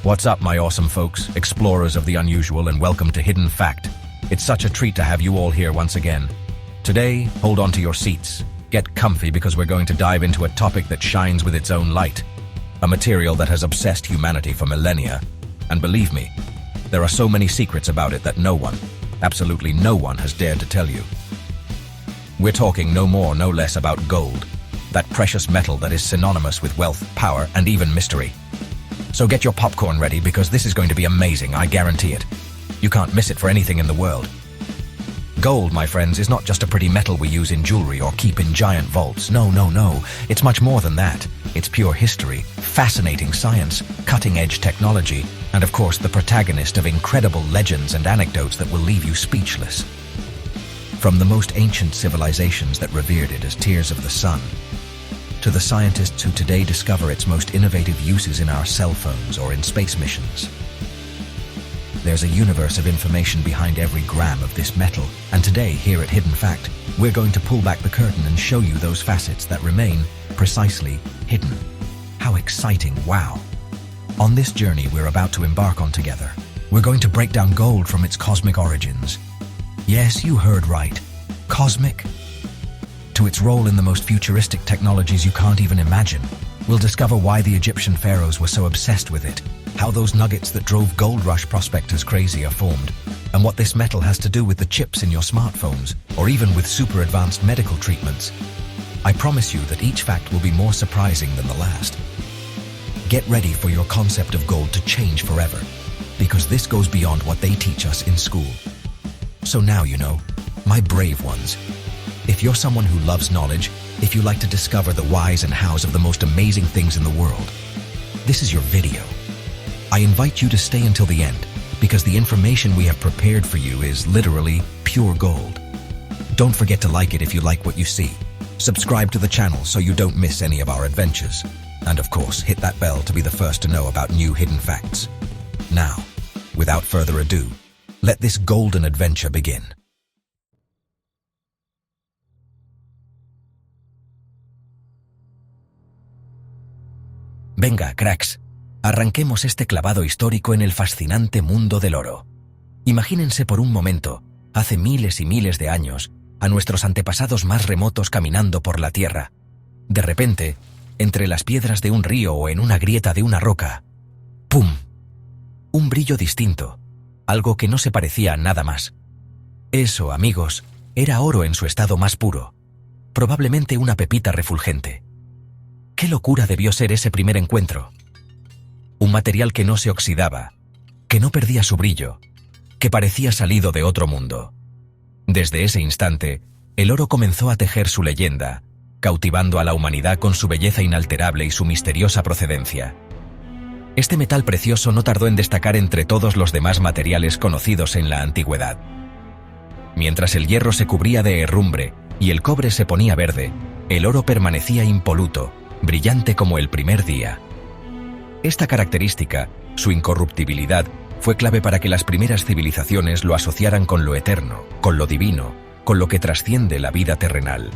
What's up, my awesome folks, explorers of the unusual, and welcome to Hidden Fact. It's such a treat to have you all here once again. Today, hold on to your seats. Get comfy because we're going to dive into a topic that shines with its own light. A material that has obsessed humanity for millennia. And believe me, there are so many secrets about it that no one, absolutely no one, has dared to tell you. We're talking no more, no less about gold. That precious metal that is synonymous with wealth, power, and even mystery. So get your popcorn ready because this is going to be amazing, I guarantee it. You can't miss it for anything in the world. Gold, my friends, is not just a pretty metal we use in jewelry or keep in giant vaults. No. It's much more than that. It's pure history, fascinating science, cutting-edge technology, and of course the protagonist of incredible legends and anecdotes that will leave you speechless. From the most ancient civilizations that revered it as tears of the sun, to the scientists who today discover its most innovative uses in our cell phones or in space missions. There's a universe of information behind every gram of this metal, and today, here at Hidden Fact, we're going to pull back the curtain and show you those facets that remain, precisely, hidden. How exciting, wow! On this journey we're about to embark on together, we're going to break down gold from its cosmic origins. Yes, you heard right. Cosmic? To its role in the most futuristic technologies you can't even imagine. We'll discover why the Egyptian pharaohs were so obsessed with it, how those nuggets that drove gold rush prospectors crazy are formed, and what this metal has to do with the chips in your smartphones, or even with super advanced medical treatments. I promise you that each fact will be more surprising than the last. Get ready for your concept of gold to change forever, because this goes beyond what they teach us in school. So now you know, my brave ones. If you're someone who loves knowledge, if you like to discover the whys and hows of the most amazing things in the world, this is your video. I invite you to stay until the end, because the information we have prepared for you is literally pure gold. Don't forget to like it if you like what you see. Subscribe to the channel so you don't miss any of our adventures. And of course, hit that bell to be the first to know about new hidden facts. Now, without further ado, let this golden adventure begin. Venga, cracks, arranquemos este clavado histórico en el fascinante mundo del oro. Imagínense por un momento, hace miles y miles de años, a nuestros antepasados más remotos caminando por la tierra. De repente, entre las piedras de un río o en una grieta de una roca, ¡pum! Un brillo distinto, algo que no se parecía a nada más. Eso, amigos, era oro en su estado más puro, probablemente una pepita refulgente. ¿Qué locura debió ser ese primer encuentro? Un material que no se oxidaba, que no perdía su brillo, que parecía salido de otro mundo. Desde ese instante, el oro comenzó a tejer su leyenda, cautivando a la humanidad con su belleza inalterable y su misteriosa procedencia. Este metal precioso no tardó en destacar entre todos los demás materiales conocidos en la antigüedad. Mientras el hierro se cubría de herrumbre y el cobre se ponía verde, el oro permanecía impoluto, brillante como el primer día. Esta característica, su incorruptibilidad, fue clave para que las primeras civilizaciones lo asociaran con lo eterno, con lo divino, con lo que trasciende la vida terrenal.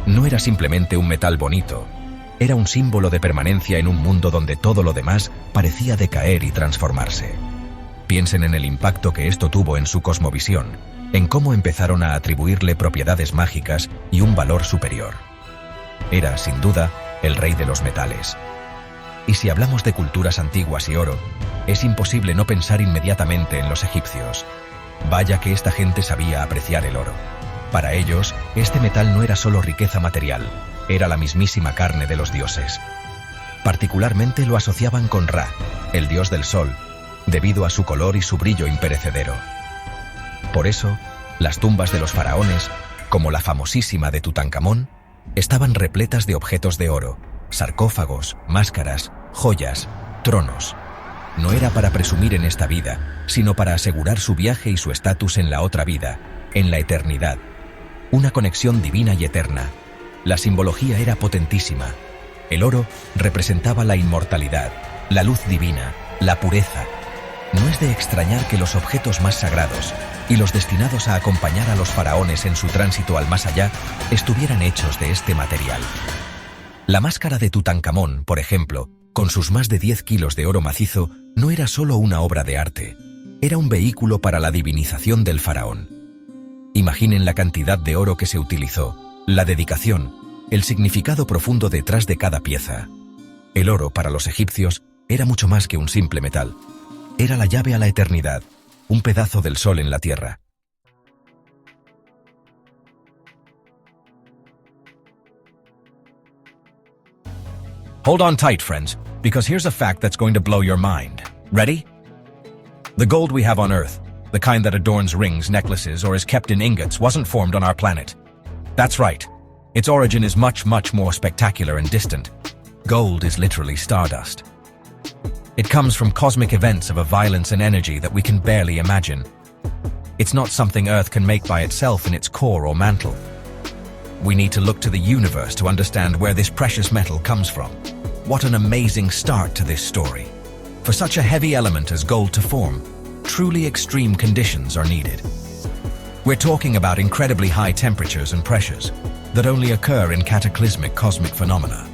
No era simplemente un metal bonito, era un símbolo de permanencia en un mundo donde todo lo demás parecía decaer y transformarse. Piensen en el impacto que esto tuvo en su cosmovisión, en cómo empezaron a atribuirle propiedades mágicas y un valor superior. Era, sin duda, el rey de los metales. Y si hablamos de culturas antiguas y oro, es imposible no pensar inmediatamente en los egipcios. Vaya que esta gente sabía apreciar el oro. Para ellos, este metal no era solo riqueza material, era la mismísima carne de los dioses. Particularmente lo asociaban con Ra, el dios del sol, debido a su color y su brillo imperecedero. Por eso, las tumbas de los faraones, como la famosísima de Tutankamón, estaban repletas de objetos de oro, sarcófagos, máscaras, joyas, tronos. No era para presumir en esta vida, sino para asegurar su viaje y su estatus en la otra vida, en la eternidad. Una conexión divina y eterna. La simbología era potentísima. El oro representaba la inmortalidad, la luz divina, la pureza. No es de extrañar que los objetos más sagrados y los destinados a acompañar a los faraones en su tránsito al más allá estuvieran hechos de este material. La máscara de Tutankamón, por ejemplo, Con sus más de 10 kilos de oro macizo, no era solo una obra de arte, era un vehículo para la divinización del faraón. Imaginen la cantidad de oro que se utilizó, la dedicación, el significado profundo detrás de cada pieza. El oro, para los egipcios, era mucho más que un simple metal. Era la llave a la eternidad, un pedazo del sol en la tierra. Hold on tight, friends, because here's a fact that's going to blow your mind. Ready? The gold we have on Earth, the kind that adorns rings, necklaces, or is kept in ingots, wasn't formed on our planet. That's right. Its origin is much, much more spectacular and distant. Gold is literally stardust. It comes from cosmic events of a violence and energy that we can barely imagine. It's not something Earth can make by itself in its core or mantle. We need to look to the universe to understand where this precious metal comes from. What an amazing start to this story. For such a heavy element as gold to form, truly extreme conditions are needed. We're talking about incredibly high temperatures and pressures that only occur in cataclysmic cosmic phenomena.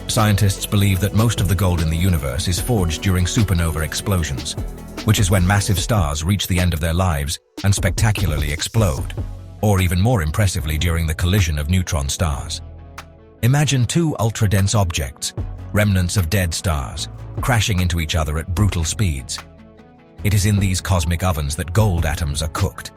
Scientists believe that most of the gold in the universe is forged during supernova explosions, which is when massive stars reach the end of their lives and spectacularly explode, or even more impressively during the collision of neutron stars. Imagine two ultra-dense objects, remnants of dead stars, crashing into each other at brutal speeds. It is in these cosmic ovens that gold atoms are cooked.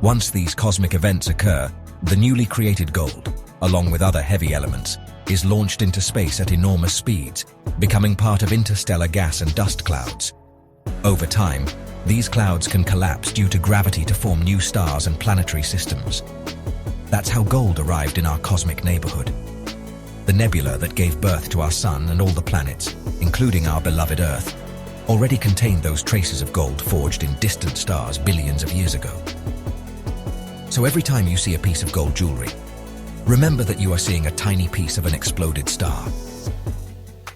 Once these cosmic events occur, the newly created gold, along with other heavy elements, is launched into space at enormous speeds, becoming part of interstellar gas and dust clouds. Over time, these clouds can collapse due to gravity to form new stars and planetary systems. That's how gold arrived in our cosmic neighborhood. The nebula that gave birth to our sun and all the planets, including our beloved Earth, already contained those traces of gold forged in distant stars billions of years ago. So every time you see a piece of gold jewelry, remember that you are seeing a tiny piece of an exploded star.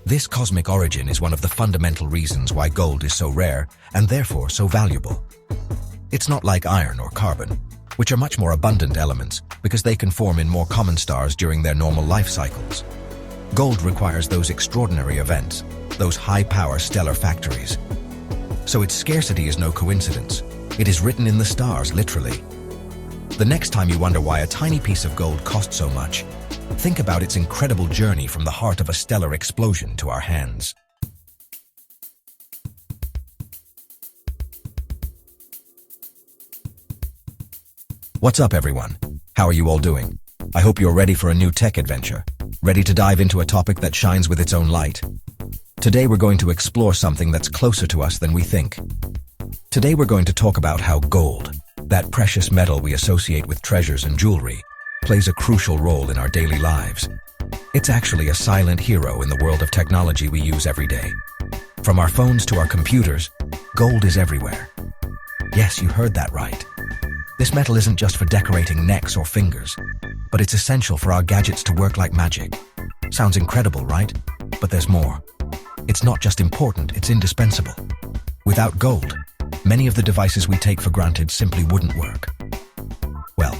This cosmic origin is one of the fundamental reasons why gold is so rare and therefore so valuable. It's not like iron or carbon, which are much more abundant elements because they can form in more common stars during their normal life cycles. Gold requires those extraordinary events, those high-power stellar factories. So its scarcity is no coincidence. It is written in the stars, literally. The next time you wonder why a tiny piece of gold costs so much, think about its incredible journey from the heart of a stellar explosion to our hands. What's up, everyone? How are you all doing? I hope you're ready for a new tech adventure, ready to dive into a topic that shines with its own light. Today we're going to explore something that's closer to us than we think. Today we're going to talk about how gold, that precious metal we associate with treasures and jewelry, plays a crucial role in our daily lives. It's actually a silent hero in the world of technology we use every day. From our phones to our computers, gold is everywhere. Yes, you heard that right. This metal isn't just for decorating necks or fingers, but it's essential for our gadgets to work like magic. Sounds incredible, right? But there's more. It's not just important, it's indispensable. Without gold, many of the devices we take for granted simply wouldn't work. Well,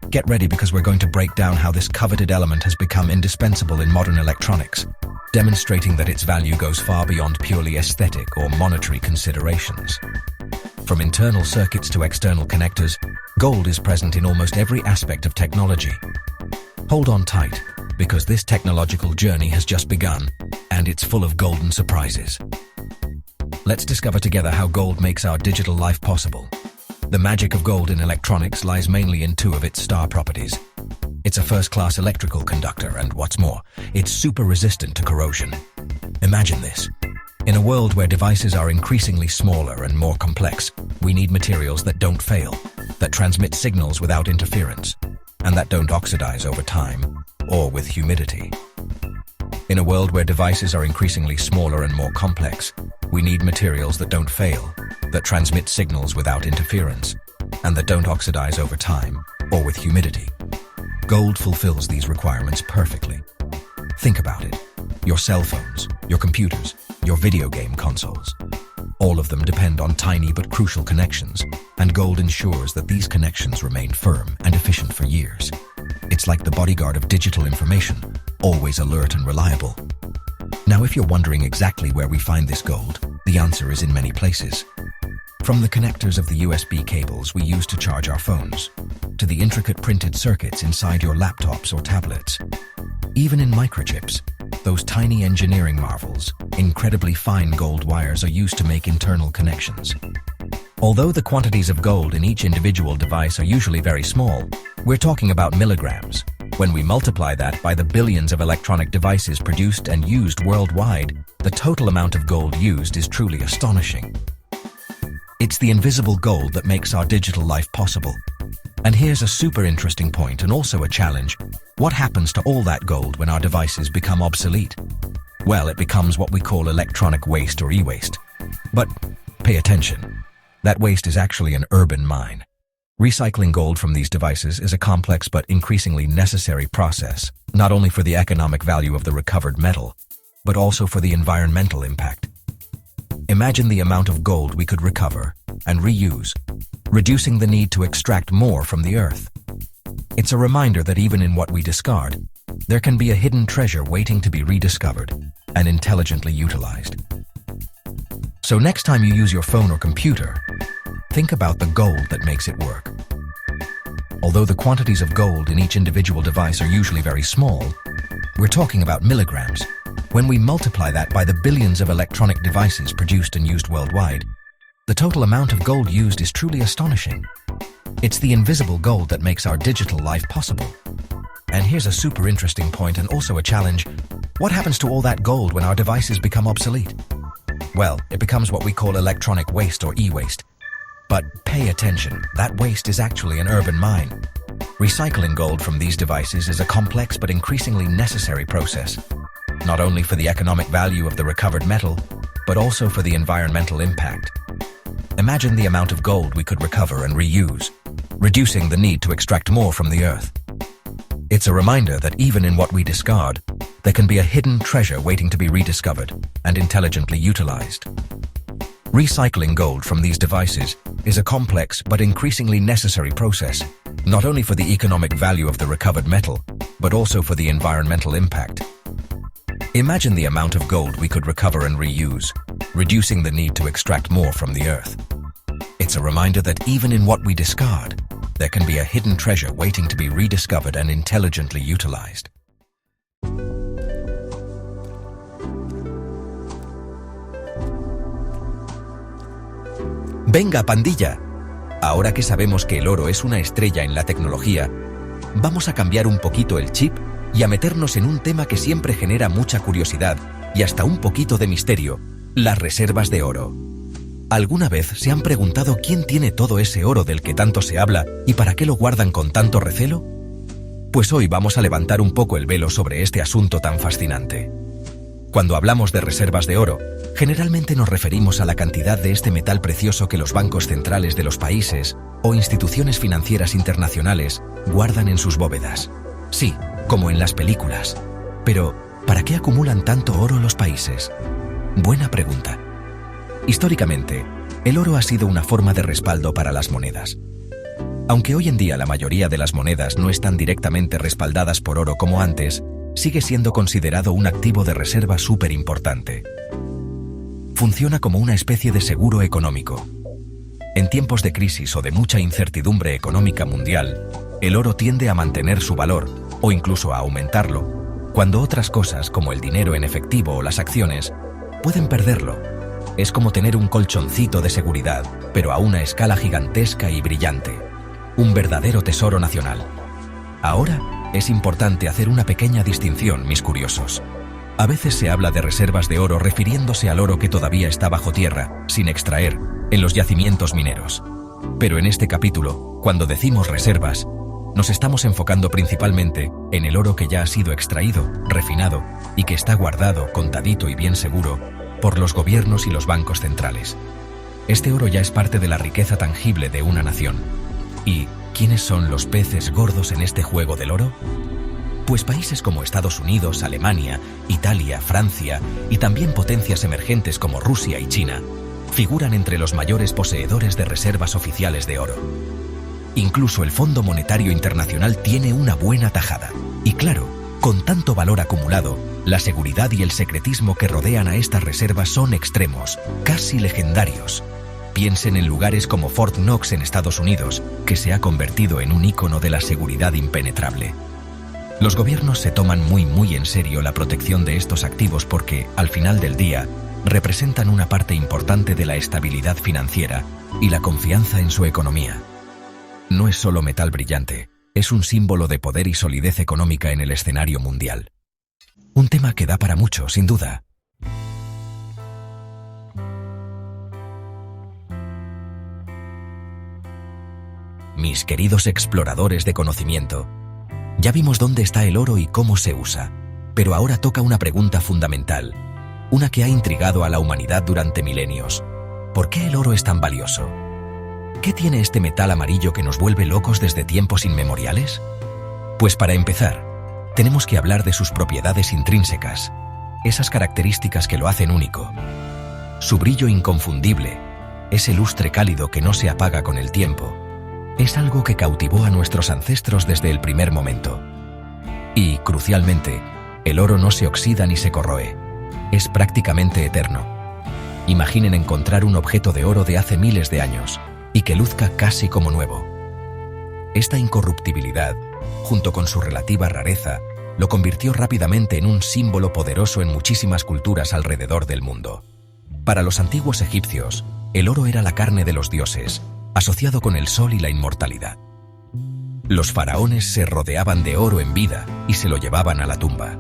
get ready because we're going to break down how this coveted element has become indispensable in modern electronics, demonstrating that its value goes far beyond purely aesthetic or monetary considerations. From internal circuits to external connectors, gold is present in almost every aspect of technology. Hold on tight, because this technological journey has just begun, and it's full of golden surprises. Let's discover together how gold makes our digital life possible. The magic of gold in electronics lies mainly in two of its star properties. It's a first-class electrical conductor, and what's more, it's super resistant to corrosion. Imagine this. In a world where devices are increasingly smaller and more complex, we need materials that don't fail, that transmit signals without interference, and that don't oxidize over time, or with humidity. In a world where devices are increasingly smaller and more complex, we need materials that don't fail, that transmit signals without interference, and that don't oxidize over time, or with humidity. Gold fulfills these requirements perfectly. Think about it. Your cell phones, your computers, your video game consoles. All of them depend on tiny but crucial connections, and gold ensures that these connections remain firm and efficient for years. It's like the bodyguard of digital information, always alert and reliable. Now, if you're wondering exactly where we find this gold, the answer is in many places. From the connectors of the USB cables we use to charge our phones, to the intricate printed circuits inside your laptops or tablets, even in microchips, those tiny engineering marvels, incredibly fine gold wires are used to make internal connections. Although the quantities of gold in each individual device are usually very small, we're talking about milligrams. When we multiply that by the billions of electronic devices produced and used worldwide, the total amount of gold used is truly astonishing. It's the invisible gold that makes our digital life possible. And here's a super interesting point and also a challenge. What happens to all that gold when our devices become obsolete? Well, it becomes what we call electronic waste or e-waste. But pay attention. That waste is actually an urban mine. Recycling gold from these devices is a complex but increasingly necessary process, not only for the economic value of the recovered metal, but also for the environmental impact. Imagine the amount of gold we could recover and reuse, reducing the need to extract more from the earth. It's a reminder that even in what we discard, there can be a hidden treasure waiting to be rediscovered and intelligently utilized. So next time you use your phone or computer, think about the gold that makes it work. Although the quantities of gold in each individual device are usually very small, we're talking about milligrams. When we multiply that by the billions of electronic devices produced and used worldwide, the total amount of gold used is truly astonishing. It's the invisible gold that makes our digital life possible. And here's a super interesting point and also a challenge. What happens to all that gold when our devices become obsolete? Well, it becomes what we call electronic waste or e-waste. But pay attention, that waste is actually an urban mine. Recycling gold from these devices is a complex but increasingly necessary process, not only for the economic value of the recovered metal, but also for the environmental impact. Imagine the amount of gold we could recover and reuse, reducing the need to extract more from the earth. It's a reminder that even in what we discard, there can be a hidden treasure waiting to be rediscovered and intelligently utilized. Recycling gold from these devices is a complex but increasingly necessary process, not only for the economic value of the recovered metal, but also for the environmental impact. Imagine the amount of gold we could recover and reuse, reducing the need to extract more from the earth. It's a reminder that even in what we discard, there can be a hidden treasure waiting to be rediscovered and intelligently utilized. Venga, pandilla. Ahora que sabemos que el oro es una estrella en la tecnología, vamos a cambiar un poquito el chip y a meternos en un tema que siempre genera mucha curiosidad y hasta un poquito de misterio: las reservas de oro. ¿Alguna vez se han preguntado quién tiene todo ese oro del que tanto se habla y para qué lo guardan con tanto recelo? Pues hoy vamos a levantar un poco el velo sobre este asunto tan fascinante. Cuando hablamos de reservas de oro, generalmente nos referimos a la cantidad de este metal precioso que los bancos centrales de los países o instituciones financieras internacionales guardan en sus bóvedas. Sí, como en las películas. Pero, ¿para qué acumulan tanto oro los países? Buena pregunta. Históricamente, el oro ha sido una forma de respaldo para las monedas. Aunque hoy en día la mayoría de las monedas no están directamente respaldadas por oro como antes, sigue siendo considerado un activo de reserva súper importante. Funciona como una especie de seguro económico. En tiempos de crisis o de mucha incertidumbre económica mundial, el oro tiende a mantener su valor o incluso a aumentarlo, cuando otras cosas como el dinero en efectivo o las acciones pueden perderlo. Es como tener un colchoncito de seguridad, pero a una escala gigantesca y brillante. Un verdadero tesoro nacional. Ahora es importante hacer una pequeña distinción, mis curiosos. A veces se habla de reservas de oro refiriéndose al oro que todavía está bajo tierra, sin extraer, en los yacimientos mineros. Pero en este capítulo, cuando decimos reservas, nos estamos enfocando principalmente en el oro que ya ha sido extraído, refinado y que está guardado, contadito y bien seguro por los gobiernos y los bancos centrales. Este oro ya es parte de la riqueza tangible de una nación. ¿Y quiénes son los peces gordos en este juego del oro? Pues países como Estados Unidos, Alemania, Italia, Francia y también potencias emergentes como Rusia y China figuran entre los mayores poseedores de reservas oficiales de oro. Incluso el Fondo Monetario Internacional tiene una buena tajada. Y claro, con tanto valor acumulado, La seguridad y el secretismo que rodean a estas reservas son extremos, casi legendarios. Piensen en lugares como Fort Knox en Estados Unidos, que se ha convertido en un ícono de la seguridad impenetrable. Los gobiernos se toman muy en serio la protección de estos activos porque, al final del día, representan una parte importante de la estabilidad financiera y la confianza en su economía. No es solo metal brillante, es un símbolo de poder y solidez económica en el escenario mundial. Un tema que da para mucho, sin duda. Mis queridos exploradores de conocimiento, ya vimos dónde está el oro y cómo se usa, pero ahora toca una pregunta fundamental, una que ha intrigado a la humanidad durante milenios. ¿Por qué el oro es tan valioso? ¿Qué tiene este metal amarillo que nos vuelve locos desde tiempos inmemoriales? Pues para empezar, tenemos que hablar de sus propiedades intrínsecas, esas características que lo hacen único. Su brillo inconfundible, ese lustre cálido que no se apaga con el tiempo, es algo que cautivó a nuestros ancestros desde el primer momento. Y, crucialmente, el oro no se oxida ni se corroe. Es prácticamente eterno. Imaginen encontrar un objeto de oro de hace miles de años y que luzca casi como nuevo. Esta incorruptibilidad, junto con su relativa rareza, lo convirtió rápidamente en un símbolo poderoso en muchísimas culturas alrededor del mundo. Para los antiguos egipcios, el oro era la carne de los dioses, asociado con el sol y la inmortalidad. Los faraones se rodeaban de oro en vida y se lo llevaban a la tumba.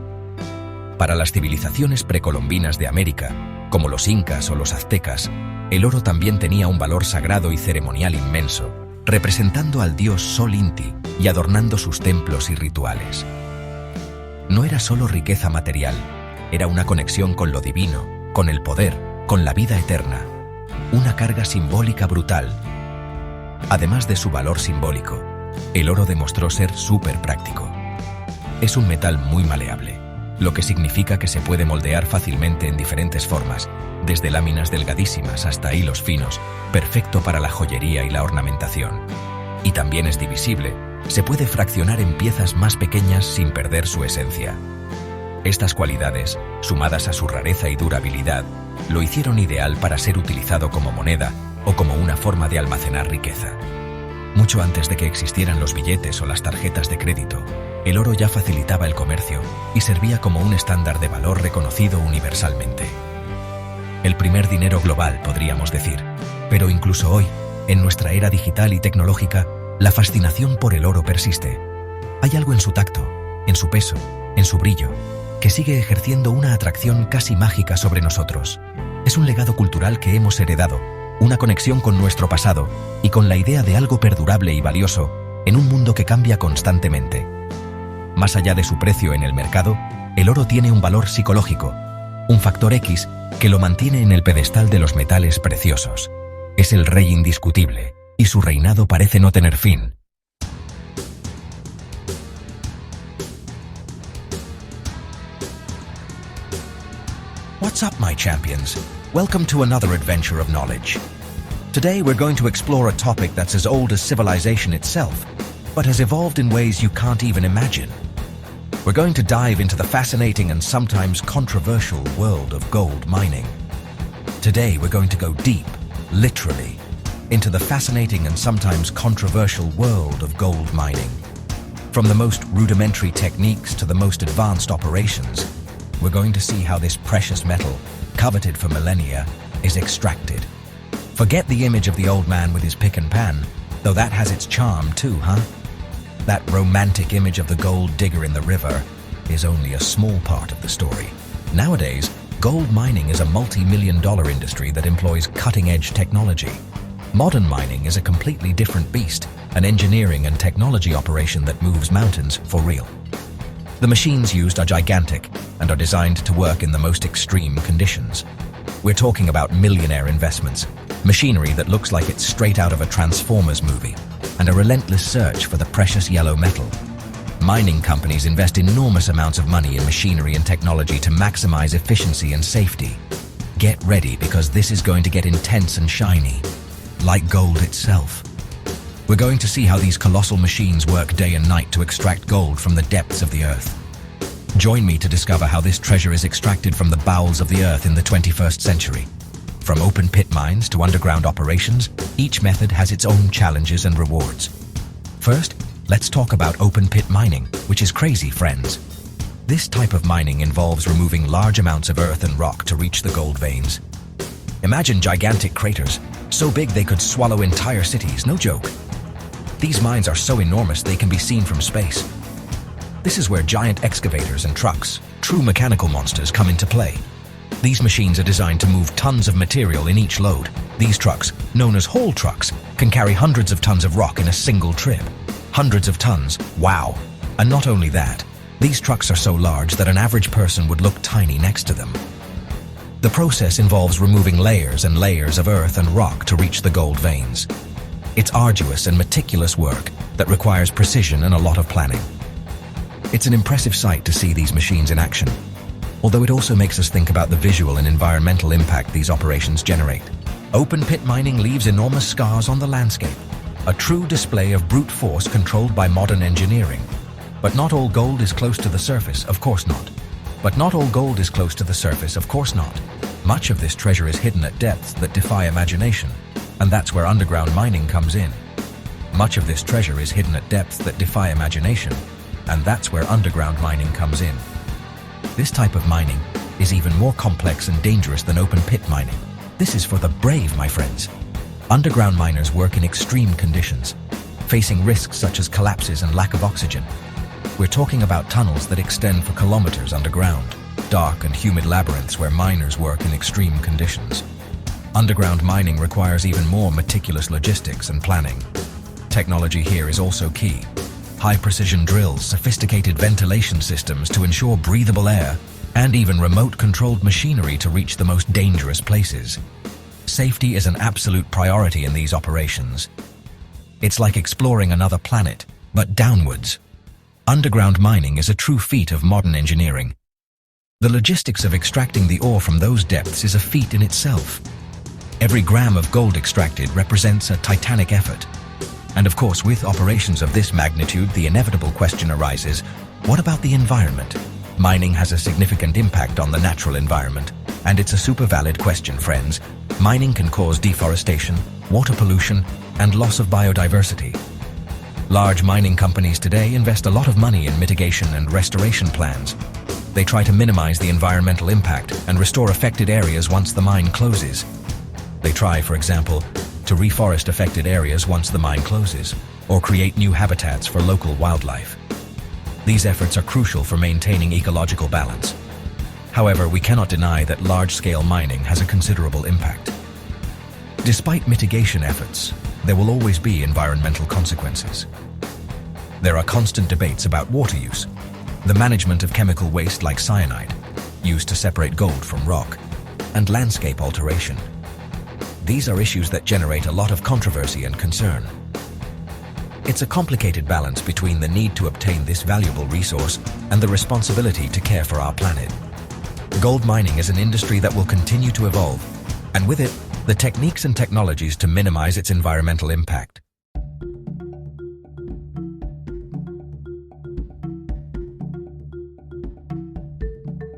Para las civilizaciones precolombinas de América, como los incas o los aztecas, el oro también tenía un valor sagrado y ceremonial inmenso, representando al dios Sol Inti y adornando sus templos y rituales. No era solo riqueza material, era una conexión con lo divino, con el poder, con la vida eterna. Una carga simbólica brutal. Además de su valor simbólico, el oro demostró ser súper práctico. Es un metal muy maleable, lo que significa que se puede moldear fácilmente en diferentes formas, desde láminas delgadísimas hasta hilos finos, perfecto para la joyería y la ornamentación. Y también es divisible, se puede fraccionar en piezas más pequeñas sin perder su esencia. Estas cualidades, sumadas a su rareza y durabilidad, lo hicieron ideal para ser utilizado como moneda o como una forma de almacenar riqueza. Mucho antes de que existieran los billetes o las tarjetas de crédito, el oro ya facilitaba el comercio y servía como un estándar de valor reconocido universalmente. El primer dinero global, podríamos decir. Pero incluso hoy, en nuestra era digital y tecnológica, la fascinación por el oro persiste. Hay algo en su tacto, en su peso, en su brillo, que sigue ejerciendo una atracción casi mágica sobre nosotros. Es un legado cultural que hemos heredado, una conexión con nuestro pasado y con la idea de algo perdurable y valioso en un mundo que cambia constantemente. Más allá de su precio en el mercado, el oro tiene un valor psicológico, un factor X que lo mantiene en el pedestal de los metales preciosos. Es el rey indiscutible, y su reinado parece no tener fin. What's up, my champions? Welcome to another adventure of knowledge. Today we're going to explore a topic that's as old as civilization itself, but has evolved in ways you can't even imagine. We're going to dive into the fascinating and sometimes controversial world of gold mining. Today we're going to go deep, literally, into the fascinating and sometimes controversial world of gold mining. From the most rudimentary techniques to the most advanced operations, we're going to see how this precious metal, coveted for millennia, is extracted. Forget the image of the old man with his pick and pan, though that has its charm too, huh? That romantic image of the gold digger in the river is only a small part of the story. Nowadays, gold mining is a multi-million-dollar industry that employs cutting-edge technology. Modern mining is a completely different beast, an engineering and technology operation that moves mountains for real. The machines used are gigantic and are designed to work in the most extreme conditions. We're talking about millionaire investments, machinery that looks like it's straight out of a Transformers movie, and a relentless search for the precious yellow metal. Mining companies invest enormous amounts of money in machinery and technology to maximize efficiency and safety. Get ready, because this is going to get intense and shiny, like gold itself. We're going to see how these colossal machines work day and night to extract gold from the depths of the earth. Join me to discover how this treasure is extracted from the bowels of the earth in the 21st century. From open pit mines to underground operations, each method has its own challenges and rewards. First, let's talk about open pit mining, which is crazy, friends. This type of mining involves removing large amounts of earth and rock to reach the gold veins. Imagine gigantic craters, so big they could swallow entire cities, no joke. These mines are so enormous they can be seen from space. This is where giant excavators and trucks, true mechanical monsters, come into play. These machines are designed to move tons of material in each load. These trucks, known as haul trucks, can carry hundreds of tons of rock in a single trip. Hundreds of tons, wow! And not only that, these trucks are so large that an average person would look tiny next to them. The process involves removing layers and layers of earth and rock to reach the gold veins. It's arduous and meticulous work that requires precision and a lot of planning. It's an impressive sight to see these machines in action, although it also makes us think about the visual and environmental impact these operations generate. Open pit mining leaves enormous scars on the landscape, a true display of brute force controlled by modern engineering. But not all gold is close to the surface, of course not. Much of this treasure is hidden at depths that defy imagination, and that's where underground mining comes in. This type of mining is even more complex and dangerous than open pit mining. This is for the brave, my friends. Underground miners work in extreme conditions, facing risks such as collapses and lack of oxygen. We're talking about tunnels that extend for kilometers underground, dark and humid labyrinths where miners work in extreme conditions. Underground mining requires even more meticulous logistics and planning. Technology here is also key. High-precision drills, sophisticated ventilation systems to ensure breathable air, and even remote-controlled machinery to reach the most dangerous places. Safety is an absolute priority in these operations. It's like exploring another planet, but downwards. Underground mining is a true feat of modern engineering. The logistics of extracting the ore from those depths is a feat in itself. Every gram of gold extracted represents a titanic effort. And of course, with operations of this magnitude, the inevitable question arises, what about the environment? Mining has a significant impact on the natural environment, and it's a super valid question, friends. Mining can cause deforestation, water pollution, and loss of biodiversity. Large mining companies today invest a lot of money in mitigation and restoration plans. They try to minimize the environmental impact and restore affected areas once the mine closes. They try, for example, to reforest affected areas once the mine closes, or create new habitats for local wildlife. These efforts are crucial for maintaining ecological balance. However, we cannot deny that large-scale mining has a considerable impact. Despite mitigation efforts, there will always be environmental consequences. There are constant debates about water use, the management of chemical waste like cyanide, used to separate gold from rock, and landscape alteration. These are issues that generate a lot of controversy and concern. It's a complicated balance between the need to obtain this valuable resource and the responsibility to care for our planet. Gold mining is an industry that will continue to evolve, and with it, the techniques and technologies to minimize its environmental impact.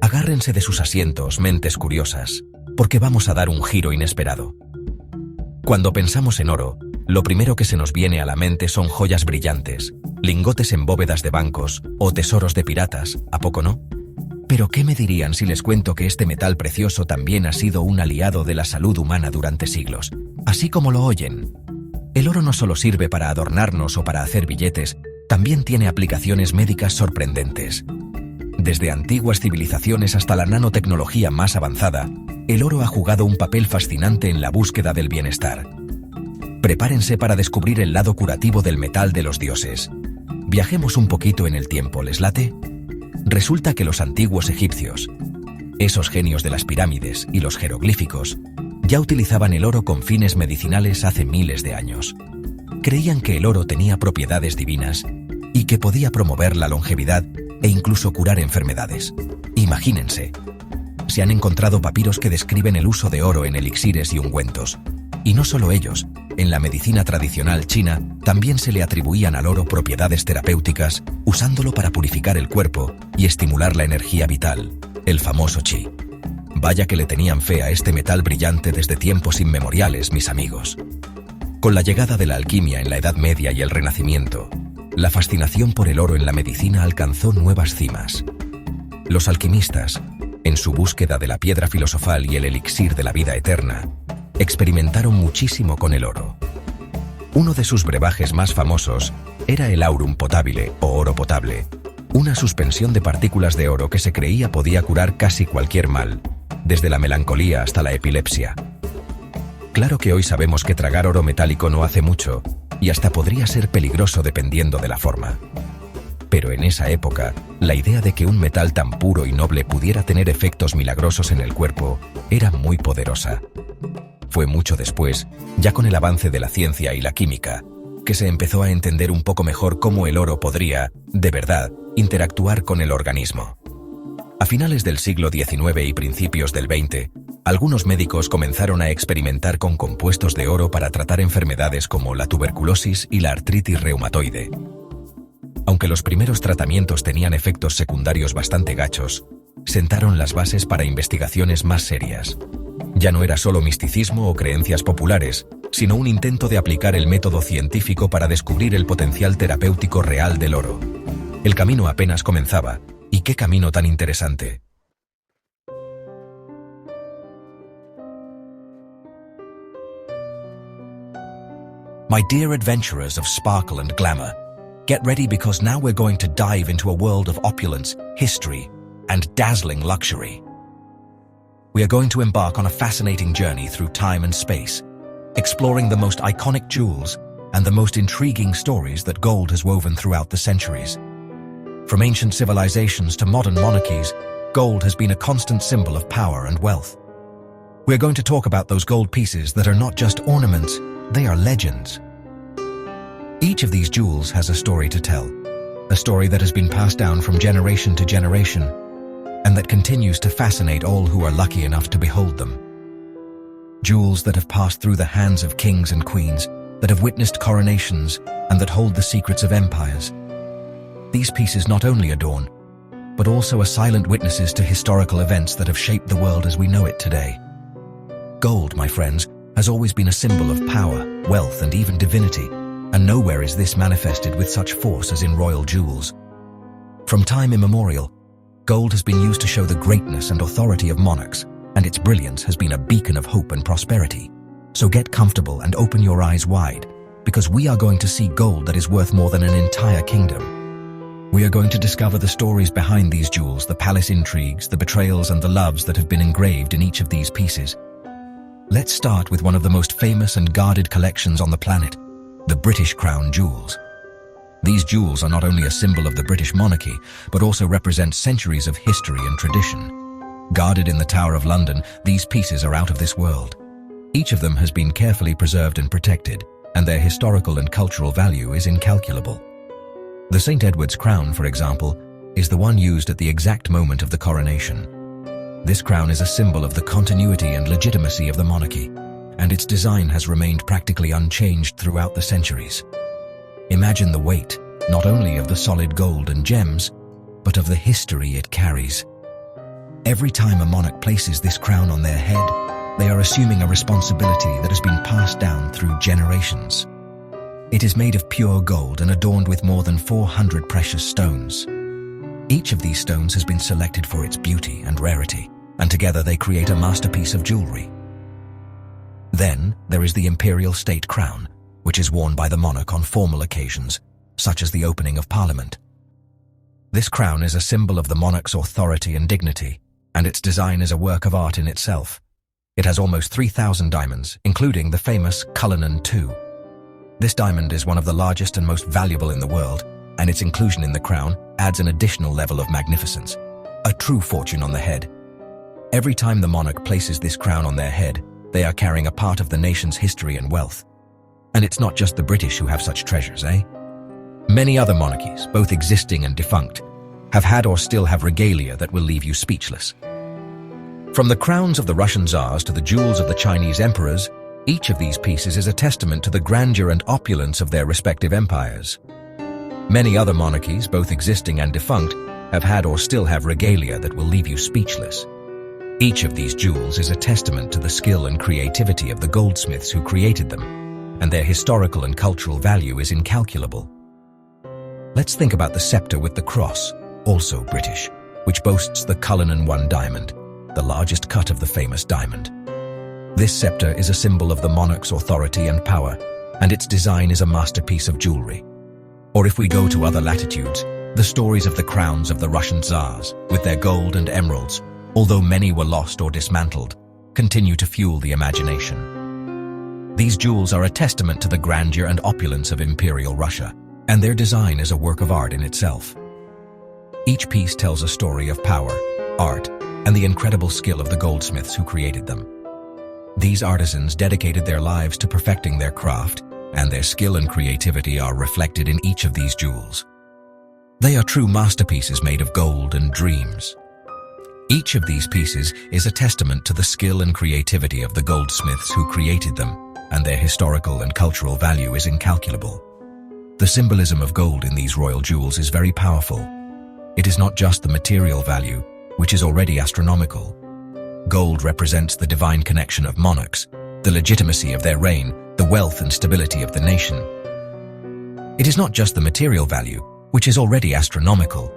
Agárrense de sus asientos, mentes curiosas, porque vamos a dar un giro inesperado. Cuando pensamos en oro, lo primero que se nos viene a la mente son joyas brillantes, lingotes en bóvedas de bancos o tesoros de piratas, ¿a poco no? Pero ¿qué me dirían si les cuento que este metal precioso también ha sido un aliado de la salud humana durante siglos? Así como lo oyen. El oro no solo sirve para adornarnos o para hacer billetes, también tiene aplicaciones médicas sorprendentes. Desde antiguas civilizaciones hasta la nanotecnología más avanzada, el oro ha jugado un papel fascinante en la búsqueda del bienestar. Prepárense para descubrir el lado curativo del metal de los dioses. Viajemos un poquito en el tiempo, ¿les late? Resulta que los antiguos egipcios, esos genios de las pirámides y los jeroglíficos, ya utilizaban el oro con fines medicinales hace miles de años. Creían que el oro tenía propiedades divinas y que podía promover la longevidad e incluso curar enfermedades. Imagínense, se han encontrado papiros que describen el uso de oro en elixires y ungüentos. Y no solo ellos, En la medicina tradicional china también se le atribuían al oro propiedades terapéuticas, usándolo para purificar el cuerpo y estimular la energía vital, el famoso chi. Vaya que le tenían fe a este metal brillante desde tiempos inmemoriales, mis amigos. Con la llegada de la alquimia en la Edad Media y el Renacimiento, la fascinación por el oro en la medicina alcanzó nuevas cimas. Los alquimistas, en su búsqueda de la piedra filosofal y el elixir de la vida eterna, experimentaron muchísimo con el oro. Uno de sus brebajes más famosos era el aurum potabile o oro potable, una suspensión de partículas de oro que se creía podía curar casi cualquier mal, desde la melancolía hasta la epilepsia. Claro que hoy sabemos que tragar oro metálico no hace mucho y hasta podría ser peligroso dependiendo de la forma. Pero en esa época, la idea de que un metal tan puro y noble pudiera tener efectos milagrosos en el cuerpo era muy poderosa. Fue mucho después, ya con el avance de la ciencia y la química, que se empezó a entender un poco mejor cómo el oro podría, de verdad, interactuar con el organismo. A finales del siglo XIX y principios del XX, algunos médicos comenzaron a experimentar con compuestos de oro para tratar enfermedades como la tuberculosis y la artritis reumatoide. Aunque los primeros tratamientos tenían efectos secundarios bastante gachos, sentaron las bases para investigaciones más serias. Ya no era solo misticismo o creencias populares, sino un intento de aplicar el método científico para descubrir el potencial terapéutico real del oro. El camino apenas comenzaba, y qué camino tan interesante. My dear adventurers of sparkle and glamour, get ready because now we're going to dive into a world of opulence, history, and dazzling luxury. We are going to embark on a fascinating journey through time and space, exploring the most iconic jewels and the most intriguing stories that gold has woven throughout the centuries. From ancient civilizations to modern monarchies, gold has been a constant symbol of power and wealth. We're going to talk about those gold pieces that are not just ornaments, they are legends. Each of these jewels has a story to tell, a story that has been passed down from generation to generation, and that continues to fascinate all who are lucky enough to behold them. Jewels that have passed through the hands of kings and queens, that have witnessed coronations, and that hold the secrets of empires. These pieces not only adorn, but also are silent witnesses to historical events that have shaped the world as we know it today. Gold, my friends, has always been a symbol of power, wealth, and even divinity, and nowhere is this manifested with such force as in royal jewels. From time immemorial, gold has been used to show the greatness and authority of monarchs, and its brilliance has been a beacon of hope and prosperity. So get comfortable and open your eyes wide, because we are going to see gold that is worth more than an entire kingdom. We are going to discover the stories behind these jewels, the palace intrigues, the betrayals, and the loves that have been engraved in each of these pieces. Let's start with one of the most famous and guarded collections on the planet, the British Crown Jewels. These jewels are not only a symbol of the British monarchy, but also represent centuries of history and tradition. Guarded in the Tower of London, these pieces are out of this world. Each of them has been carefully preserved and protected, and their historical and cultural value is incalculable. The St. Edward's crown, for example, is the one used at the exact moment of the coronation. This crown is a symbol of the continuity and legitimacy of the monarchy, and its design has remained practically unchanged throughout the centuries. Imagine the weight, not only of the solid gold and gems, but of the history it carries. Every time a monarch places this crown on their head, they are assuming a responsibility that has been passed down through generations. It is made of pure gold and adorned with more than 400 precious stones. Each of these stones has been selected for its beauty and rarity, and together they create a masterpiece of jewelry. Then there is the imperial state crown, which is worn by the monarch on formal occasions, such as the opening of Parliament. This crown is a symbol of the monarch's authority and dignity, and its design is a work of art in itself. It has almost 3,000 diamonds, including the famous Cullinan II. This diamond is one of the largest and most valuable in the world, and its inclusion in the crown adds an additional level of magnificence, a true fortune on the head. Every time the monarch places this crown on their head, they are carrying a part of the nation's history and wealth. And it's not just the British who have such treasures, eh? Many other monarchies, both existing and defunct, have had or still have regalia that will leave you speechless. From the crowns of the Russian Tsars to the jewels of the Chinese emperors, Each of these pieces is a testament to the grandeur and opulence of their respective empires. Many other monarchies, both existing and defunct, have had or still have regalia that will leave you speechless. Each of these jewels is a testament to the skill and creativity of the goldsmiths who created them, and their historical and cultural value is incalculable. Let's think about the scepter with the cross, also British, which boasts the Cullinan 1 diamond, the largest cut of the famous diamond. This scepter is a symbol of the monarch's authority and power, and its design is a masterpiece of jewelry. Or if we go to other latitudes, the stories of the crowns of the Russian Tsars, with their gold and emeralds, although many were lost or dismantled, continue to fuel the imagination. These jewels are a testament to the grandeur and opulence of Imperial Russia, and their design is a work of art in itself. Each piece tells a story of power, art, and the incredible skill of the goldsmiths who created them. These artisans dedicated their lives to perfecting their craft, and their skill and creativity are reflected in each of these jewels. They are true masterpieces made of gold and dreams. Each of these pieces is a testament to the skill and creativity of the goldsmiths who created them, and their historical and cultural value is incalculable. The symbolism of gold in these royal jewels is very powerful. It is not just the material value, which is already astronomical. Gold represents the divine connection of monarchs, the legitimacy of their reign, the wealth and stability of the nation. It is not just the material value, which is already astronomical.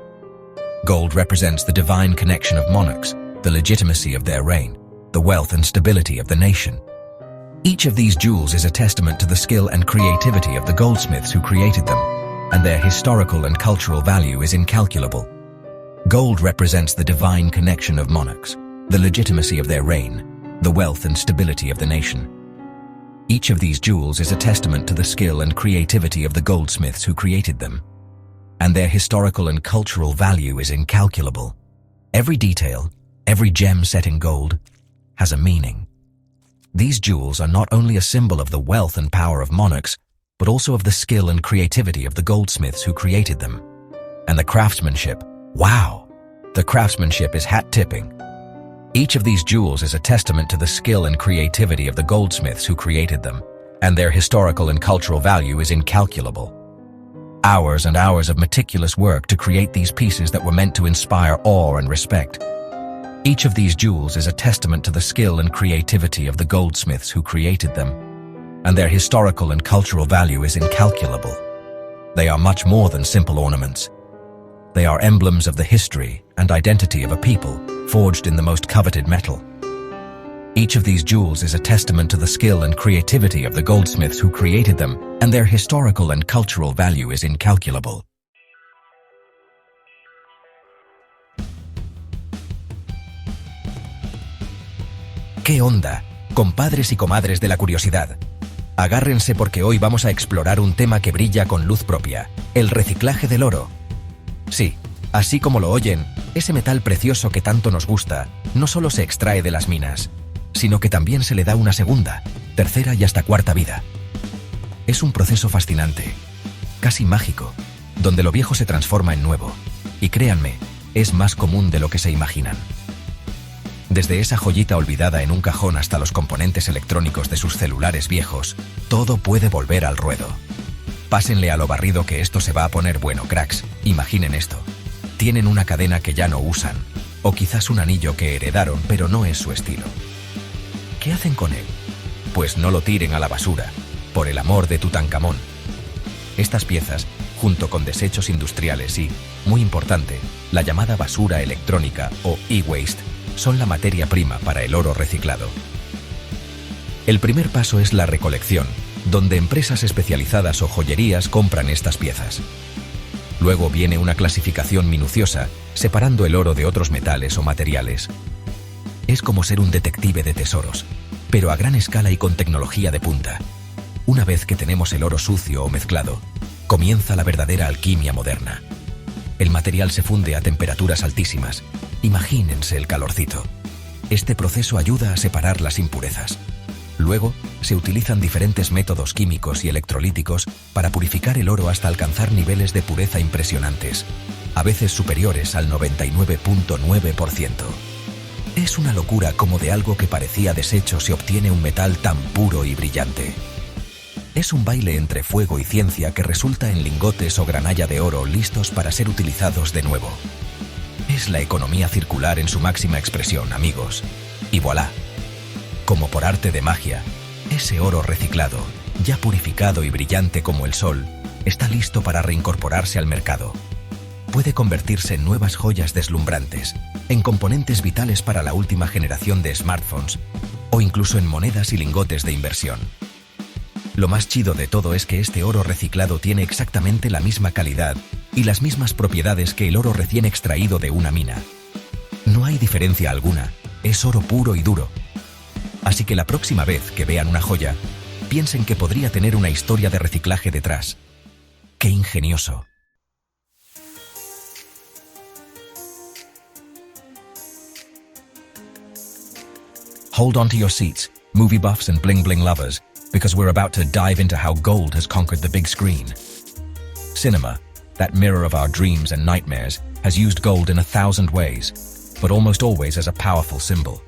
Gold represents the divine connection of monarchs, the legitimacy of their reign, the wealth and stability of the nation. Each of these jewels is a testament to the skill and creativity of the goldsmiths who created them, and their historical and cultural value is incalculable. Gold represents the divine connection of monarchs, the legitimacy of their reign, the wealth and stability of the nation. Each of these jewels is a testament to the skill and creativity of the goldsmiths who created them, and their historical and cultural value is incalculable. Every detail, every gem set in gold, has a meaning. These jewels are not only a symbol of the wealth and power of monarchs, but also of the skill and creativity of the goldsmiths who created them. And the craftsmanship, wow! The craftsmanship is hat-tipping. Each of these jewels is a testament to the skill and creativity of the goldsmiths who created them, and their historical and cultural value is incalculable. Hours and hours of meticulous work to create these pieces that were meant to inspire awe and respect. Each of these jewels is a testament to the skill and creativity of the goldsmiths who created them, and their historical and cultural value is incalculable. They are much more than simple ornaments. They are emblems of the history and identity of a people, forged in the most coveted metal. Each of these jewels is a testament to the skill and creativity of the goldsmiths who created them, and their historical and cultural value is incalculable. ¿Qué onda, compadres y comadres de la curiosidad? Agárrense porque hoy vamos a explorar un tema que brilla con luz propia, el reciclaje del oro. Sí, así como lo oyen, ese metal precioso que tanto nos gusta, no solo se extrae de las minas, sino que también se le da una segunda, tercera y hasta cuarta vida. Es un proceso fascinante, casi mágico, donde lo viejo se transforma en nuevo. Y créanme, es más común de lo que se imaginan. Desde esa joyita olvidada en un cajón hasta los componentes electrónicos de sus celulares viejos, todo puede volver al ruedo. Pásenle a lo barrido que esto se va a poner bueno, cracks. Imaginen esto. Tienen una cadena que ya no usan, o quizás un anillo que heredaron pero no es su estilo. ¿Qué hacen con él? Pues no lo tiren a la basura, por el amor de Tutankamón. Estas piezas, junto con desechos industriales y, muy importante, la llamada basura electrónica o e-waste, son la materia prima para el oro reciclado. El primer paso es la recolección, donde empresas especializadas o joyerías compran estas piezas. Luego viene una clasificación minuciosa, separando el oro de otros metales o materiales. Es como ser un detective de tesoros, pero a gran escala y con tecnología de punta. Una vez que tenemos el oro sucio o mezclado, comienza la verdadera alquimia moderna. El material se funde a temperaturas altísimas. Imagínense el calorcito. Este proceso ayuda a separar las impurezas. Luego, se utilizan diferentes métodos químicos y electrolíticos para purificar el oro hasta alcanzar niveles de pureza impresionantes, a veces superiores al 99.9%. Es una locura como de algo que parecía desecho se obtiene un metal tan puro y brillante. Es un baile entre fuego y ciencia que resulta en lingotes o granalla de oro listos para ser utilizados de nuevo. Es la economía circular en su máxima expresión, amigos. Y voilà. Como por arte de magia, ese oro reciclado, ya purificado y brillante como el sol, está listo para reincorporarse al mercado. Puede convertirse en nuevas joyas deslumbrantes, en componentes vitales para la última generación de smartphones o incluso en monedas y lingotes de inversión. Lo más chido de todo es que este oro reciclado tiene exactamente la misma calidad y las mismas propiedades que el oro recién extraído de una mina. No hay diferencia alguna, es oro puro y duro. Así que la próxima vez que vean una joya, piensen que podría tener una historia de reciclaje detrás. ¡Qué ingenioso! Hold on to your seats, movie buffs and bling-bling lovers, because we're about to dive into how gold has conquered the big screen. Cinema, that mirror of our dreams and nightmares, has used gold in 1,000 ways, but almost always as a powerful symbol.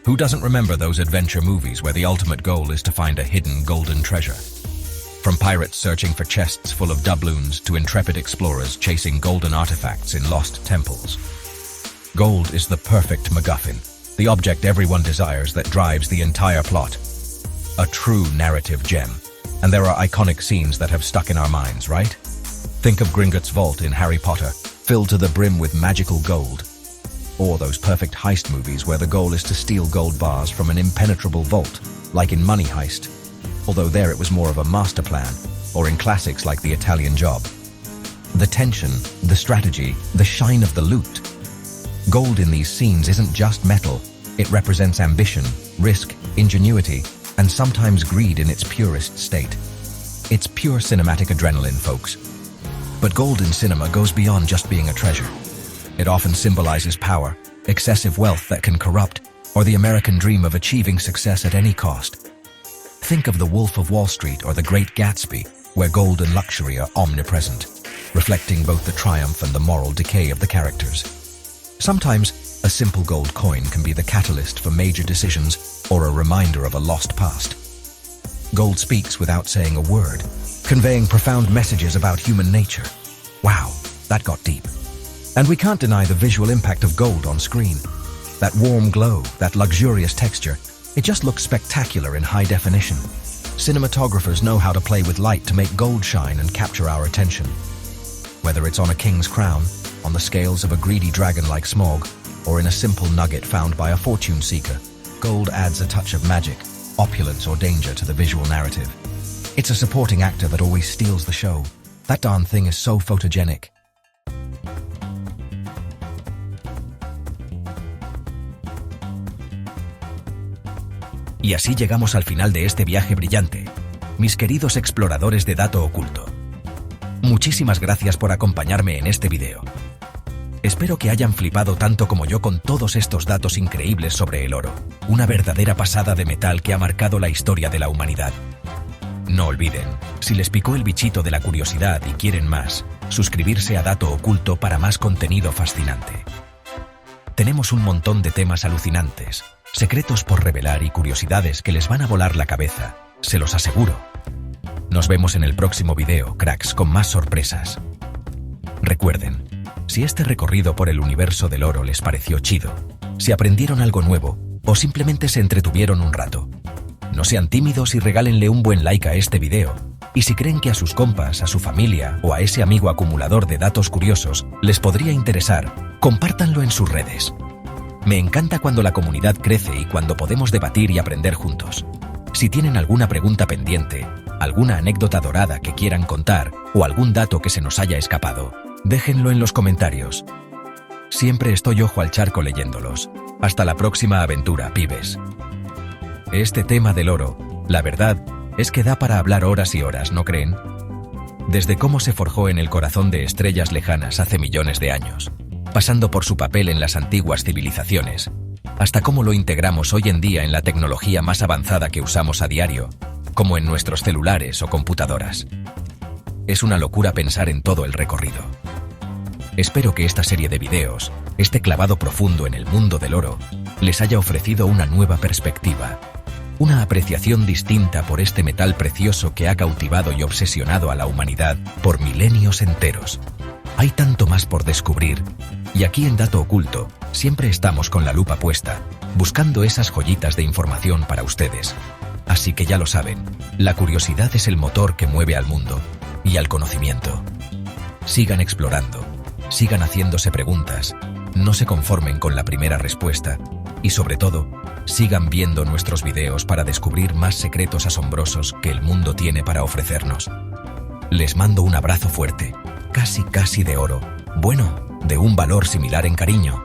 Who doesn't remember those adventure movies where the ultimate goal is to find a hidden golden treasure? From pirates searching for chests full of doubloons to intrepid explorers chasing golden artifacts in lost temples. Gold is the perfect MacGuffin, the object everyone desires that drives the entire plot. A true narrative gem. And there are iconic scenes that have stuck in our minds, right? Think of Gringotts Vault in Harry Potter, filled to the brim with magical gold. Or those perfect heist movies where the goal is to steal gold bars from an impenetrable vault, like in Money Heist. Although there it was more of a master plan, or in classics like The Italian Job. The tension, the strategy, the shine of the loot. Gold in these scenes isn't just metal, it represents ambition, risk, ingenuity, and sometimes greed in its purest state. It's pure cinematic adrenaline, folks. But gold in cinema goes beyond just being a treasure. It often symbolizes power, excessive wealth that can corrupt, or the American dream of achieving success at any cost. Think of The Wolf of Wall Street or The Great Gatsby, where gold and luxury are omnipresent, reflecting both the triumph and the moral decay of the characters. Sometimes, a simple gold coin can be the catalyst for major decisions or a reminder of a lost past. Gold speaks without saying a word, conveying profound messages about human nature. Wow, that got deep. And we can't deny the visual impact of gold on screen. That warm glow, that luxurious texture, it just looks spectacular in high definition. Cinematographers know how to play with light to make gold shine and capture our attention. Whether it's on a king's crown, on the scales of a greedy dragon like Smaug, or in a simple nugget found by a fortune seeker, gold adds a touch of magic, opulence or danger to the visual narrative. It's a supporting actor that always steals the show. That darn thing is so photogenic. Y así llegamos al final de este viaje brillante, mis queridos exploradores de dato oculto. Muchísimas gracias por acompañarme en este video. Espero que hayan flipado tanto como yo con todos estos datos increíbles sobre el oro, una verdadera pasada de metal que ha marcado la historia de la humanidad. No olviden, si les picó el bichito de la curiosidad y quieren más, suscribirse a Dato Oculto para más contenido fascinante. Tenemos un montón de temas alucinantes, secretos por revelar y curiosidades que les van a volar la cabeza, se los aseguro. Nos vemos en el próximo video, cracks, con más sorpresas. Recuerden, si este recorrido por el universo del oro les pareció chido, si aprendieron algo nuevo o simplemente se entretuvieron un rato, no sean tímidos y regálenle un buen like a este video. Y si creen que a sus compas, a su familia o a ese amigo acumulador de datos curiosos les podría interesar, compártanlo en sus redes. Me encanta cuando la comunidad crece y cuando podemos debatir y aprender juntos. Si tienen alguna pregunta pendiente, alguna anécdota dorada que quieran contar o algún dato que se nos haya escapado, déjenlo en los comentarios. Siempre estoy ojo al charco leyéndolos. Hasta la próxima aventura, pibes. Este tema del oro, la verdad, es que da para hablar horas y horas, ¿no creen? Desde cómo se forjó en el corazón de estrellas lejanas hace millones de años, pasando por su papel en las antiguas civilizaciones, hasta cómo lo integramos hoy en día en la tecnología más avanzada que usamos a diario, como en nuestros celulares o computadoras. Es una locura pensar en todo el recorrido. Espero que esta serie de videos, este clavado profundo en el mundo del oro les haya ofrecido una nueva perspectiva, una apreciación distinta por este metal precioso que ha cautivado y obsesionado a la humanidad por milenios enteros. Hay tanto más por descubrir, y aquí en Dato Oculto siempre estamos con la lupa puesta, buscando esas joyitas de información para ustedes. Así que ya lo saben, la curiosidad es el motor que mueve al mundo y al conocimiento. Sigan explorando, sigan haciéndose preguntas, no se conformen con la primera respuesta y sobre todo, sigan viendo nuestros videos para descubrir más secretos asombrosos que el mundo tiene para ofrecernos. Les mando un abrazo fuerte, casi de oro, bueno, de un valor similar en cariño.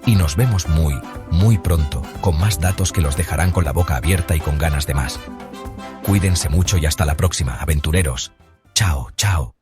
Y nos vemos muy pronto con más datos que los dejarán con la boca abierta y con ganas de más. Cuídense mucho y hasta la próxima, aventureros. Chao.